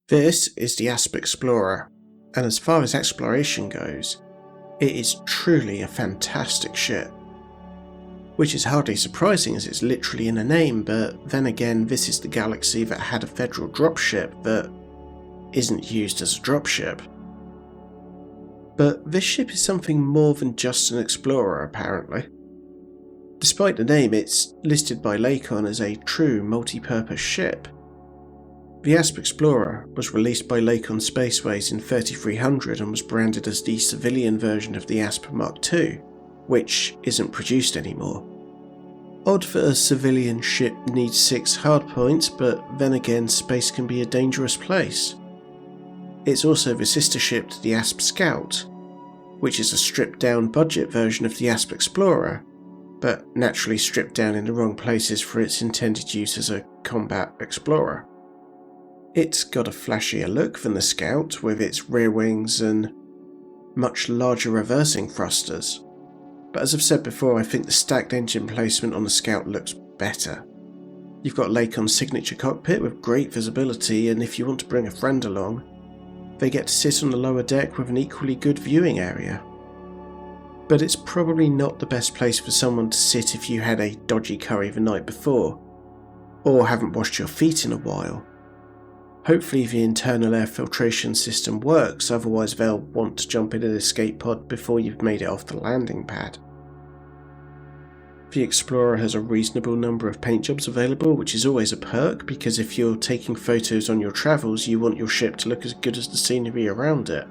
This is the Asp Explorer, and as far as exploration goes, it is truly a fantastic ship. Which is hardly surprising as it's literally in a name, but then again this is the galaxy that had a federal dropship that isn't used as a dropship. But this ship is something more than just an explorer apparently. Despite the name, it's listed by Lakon as a true multi-purpose ship. The Asp Explorer was released by Lakon Spaceways in 3300 and was branded as the civilian version of the Asp MK2, which isn't produced anymore. Odd that a civilian ship needs 6 hardpoints, but then again space can be a dangerous place. It's also the sister ship to the Asp Scout, which is a stripped down budget version of the Asp Explorer, but naturally stripped down in the wrong places for its intended use as a combat explorer. It's got a flashier look than the Scout, with its rear wings and much larger reversing thrusters, but as I've said before, I think the stacked engine placement on the Scout looks better. You've got Lakon's signature cockpit with great visibility, and if you want to bring a friend along, they get to sit on the lower deck with an equally good viewing area. But it's probably not the best place for someone to sit if you had a dodgy curry the night before, or haven't washed your feet in a while. Hopefully the internal air filtration system works, otherwise they'll want to jump in an escape pod before you've made it off the landing pad. The Explorer has a reasonable number of paint jobs available, which is always a perk because if you're taking photos on your travels you want your ship to look as good as the scenery around it.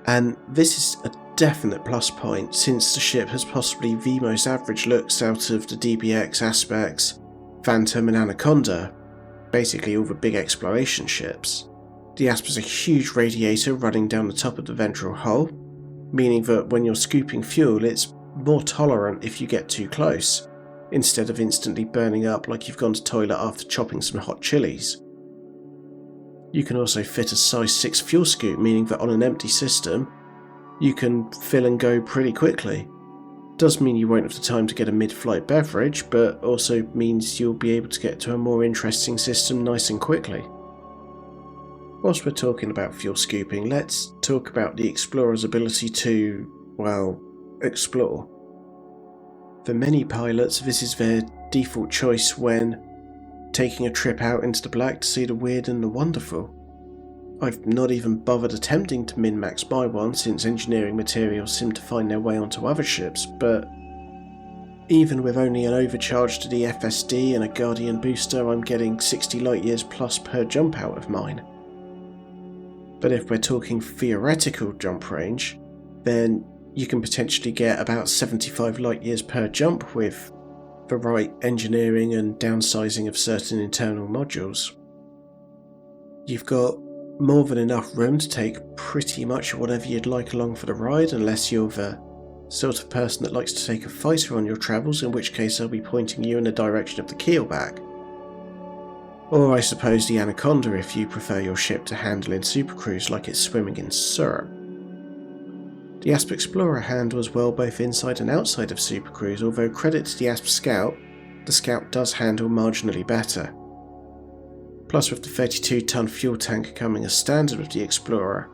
And this is a definite plus point since the ship has possibly the most average looks out of the DBX, AspX, Phantom and Anaconda, basically all the big exploration ships. The Asp has a huge radiator running down the top of the ventral hull, meaning that when you're scooping fuel it's more tolerant if you get too close, instead of instantly burning up like you've gone to toilet after chopping some hot chilies. You can also fit a size 6 fuel scoop, meaning that on an empty system you can fill and go pretty quickly. Does mean you won't have the time to get a mid-flight beverage, but also means you'll be able to get to a more interesting system nice and quickly. Whilst we're talking about fuel scooping, let's talk about the Explorer's ability to, well, explore. For many pilots, this is their default choice when taking a trip out into the black to see the weird and the wonderful. I've not even bothered attempting to min-max my one since engineering materials seem to find their way onto other ships, but even with only an overcharge to the FSD and a Guardian booster, I'm getting 60 light years plus per jump out of mine. But if we're talking theoretical jump range, then you can potentially get about 75 light years per jump with the right engineering and downsizing of certain internal modules. You've got more than enough room to take pretty much whatever you'd like along for the ride, unless you're the sort of person that likes to take a fighter on your travels, in which case I'll be pointing you in the direction of the keelback. Or I suppose the Anaconda if you prefer your ship to handle in supercruise like it's swimming in syrup. The Asp Explorer handles well both inside and outside of supercruise, although credit to the Asp Scout, the Scout does handle marginally better. Plus with the 32-ton fuel tank coming as standard with the Explorer,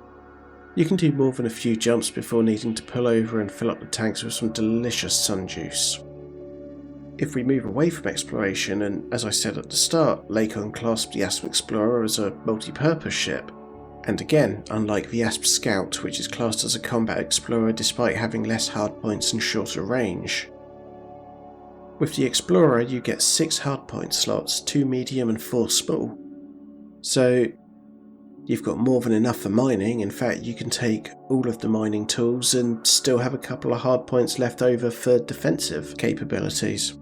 you can do more than a few jumps before needing to pull over and fill up the tanks with some delicious sun juice. If we move away from exploration, and as I said at the start, Lakon classed the Asp Explorer as a multi-purpose ship, and again, unlike the Asp Scout, which is classed as a combat explorer despite having less hardpoints and shorter range. With the Explorer you get 6 hardpoint slots, 2 medium and 4 small. So you've got more than enough for mining. In fact, you can take all of the mining tools and still have a couple of hardpoints left over for defensive capabilities.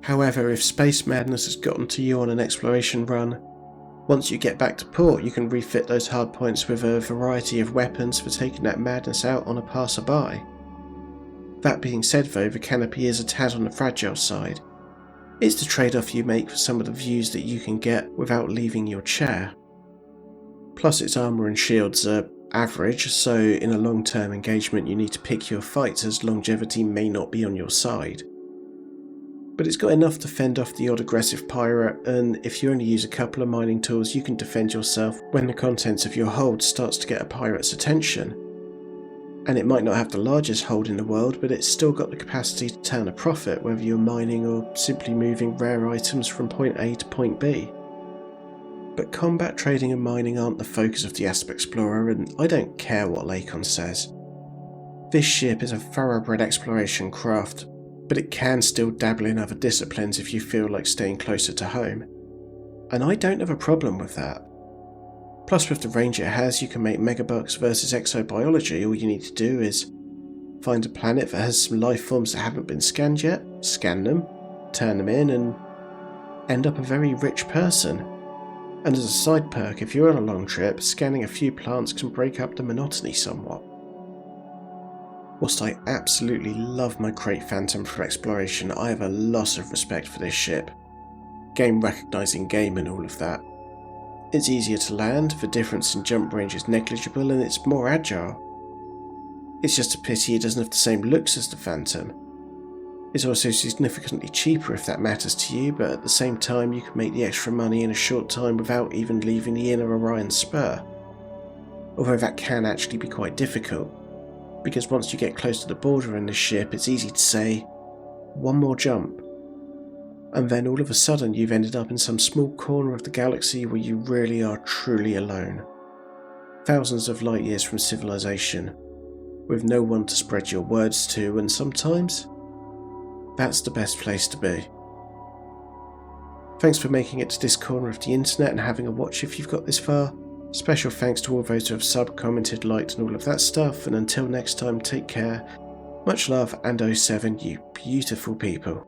However, if space madness has gotten to you on an exploration run, once you get back to port you can refit those hardpoints with a variety of weapons for taking that madness out on a passerby. That being said though, the canopy is a tad on the fragile side. It's the trade-off you make for some of the views that you can get without leaving your chair. Plus its armour and shields are average, so in a long-term engagement you need to pick your fights as longevity may not be on your side. but it's got enough to fend off the odd aggressive pirate, and if you only use a couple of mining tools you can defend yourself when the contents of your hold starts to get a pirate's attention. And it might not have the largest hold in the world, but it's still got the capacity to turn a profit whether you're mining or simply moving rare items from point A to point B. But combat trading and mining aren't the focus of the Asp Explorer, and I don't care what Lakon says. This ship is a thoroughbred exploration craft, but it can still dabble in other disciplines if you feel like staying closer to home. And I don't have a problem with that. Plus with the range it has, you can make megabucks versus exobiology. All you need to do is find a planet that has some life forms that haven't been scanned yet, scan them, turn them in, and end up a very rich person. And as a side perk, if you're on a long trip, scanning a few plants can break up the monotony somewhat. Whilst I absolutely love my Krait Phantom for exploration, I have a lot of respect for this ship. Game recognising game and all of that. It's easier to land, the difference in jump range is negligible, and it's more agile. It's just a pity it doesn't have the same looks as the Phantom. It's also significantly cheaper if that matters to you, but at the same time you can make the extra money in a short time without even leaving the inner Orion spur. Although that can actually be quite difficult, because once you get close to the border in this ship it's easy to say, one more jump, and then all of a sudden you've ended up in some small corner of the galaxy where you really are truly alone. Thousands of light years from civilization, with no one to spread your words to, and sometimes that's the best place to be. Thanks for making it to this corner of the internet and having a watch if you've got this far. Special thanks to all those who have subbed, commented, liked and all of that stuff, and until next time, take care, much love and 07 you beautiful people.